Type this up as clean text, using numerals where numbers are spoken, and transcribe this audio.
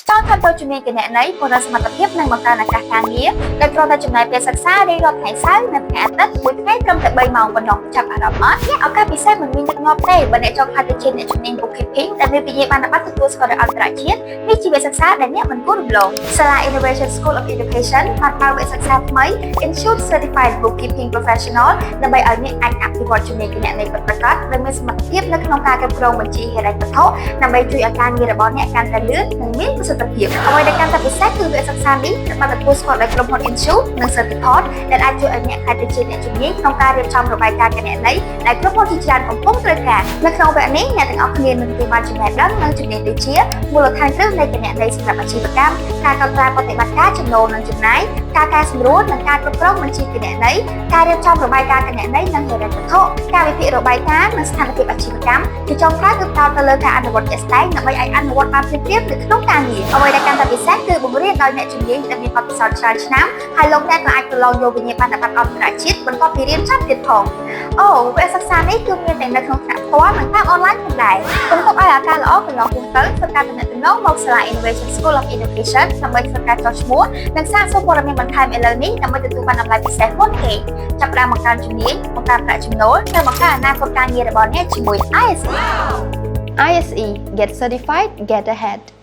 ចង់ធ្វើជំនាញគណនេយ្យពង្រឹងសមត្ថភាពនិងបង្កើនឱកាសការងារដោយគ្រាន់តែចំណាយពេលសិក្សារៀនរាល់ថ្ងៃសៅរ៍និងថ្ងៃអាទិត្យមួយថ្ងៃត្រឹមតែ3ម៉ោងប៉ុណ្ណោះចាប់អារម្មណ៍អត់ឱកាសពិសេសមិនមានញឹកញាប់ទេបើអ្នកចង់ក្លាយទៅជាអ្នកជំនាញ bookkeeping ដែលមានវិញ្ញាបនបត្រទទួលស្គាល់ដោយអន្តរជាតិនេះជាវគ្គសិក្សាដែលអ្នកមិនគួររំលងសាលា Innovation School of Education បានបើកវគ្គសិក្សាថ្មី Institute Certified Bookkeeping Professional ដើម្បីឲ្យអ្នកអាចអភិវឌ្ឍជំនាញគណនេយ្យពិតប្រាកដដែលមានសមត្ថភាពនៅក្នុងការគ្រប់គ្រងបញ្ជីហិរញ្ញវត្ថុដើម្បីជួយឲ្យការងាររបស់អ្នកកាន់តែលឿននិងមានប្រសិទ្ធភាពអ្វីដែលកាន់តែពិសេសគឺវគ្គសិក្សានេះបានទទួលស្គាល់ដោយក្រុមហ៊ុន Institute និង Certificate ដែលអាចជួយឲ្យអ្នកក្លាយទៅជាអ្នកជំនាញក្នុងការរៀបចំរបាយការណ៍គណនេយ្យដែលក្រុមហ៊ុនជាច្រើនកំពុងត្រូវការនៅក្នុងវគ្គនេះអ្នកទាំងអស់គ្នានឹងទទួលបានចំណេះដឹងនិងជំនាញដូចជាមូលដ្ឋានគ្រឹះនៃគណនេយ្យសម្រាប់អាជីវកម្មការកត់ត្រាប្រតិបត្តិការចំណូលនិងចំណាយការកែសម្រួលនិងការគ្រប់គ្រងបញ្ជីគណនេយ្យការរៀបចំរបាយការណ៍គណនេយ្យនិងហិរញ្ញវត្ថុការវិភាគរបាយការណ៍និងស្ថានភាពអាជីវកម្មជាចុងក្រោយគឺផ្ដោតទៅលើការអនុវត្តជាក់ស្ដែងដើម្បីឲ្យអនុវត្តបានភ្លាមៗនៅក្នុងការងារអ្វីដែលកាន់តែពិសេសគឺបង្រៀនដោយអ្នកជំនាញដែលមានបទពិសោធន៍ច្រើនឆ្នាំហើយលោកអ្នកក៏អាចប្រឡងយកវិញ្ញាបនបត្រអន្តរជាតិបន្ទាប់ពីរៀនចប់ទៀតផងអូវគ្គសិក្សានេះគឺមានទាំងនៅក្នុងថ្នាក់ផ្ទាល់និងតាមអនឡាញផងដែរគំនិតឲ្យឱកាសល្អកន្លងជុំទៅធ្វើការទំនាក់ទំនងមកសាលា Innovation School of Education ដើម្បីធ្វើការចុះឈ្មោះនិងសាកសួរព័ត៌មានបន្ថែមឥឡូវនេះដើម្បីទទួលបានតម្លៃពិសេសមុនគេចាប់ផ្ដើមបង្កើនជំនាញបង្កើនប្រាក់ចំណូលនិងបង្កើនអនាគតការងាររបស់អ្នកជាមួយ ISE ISE Get Certified Get Ahead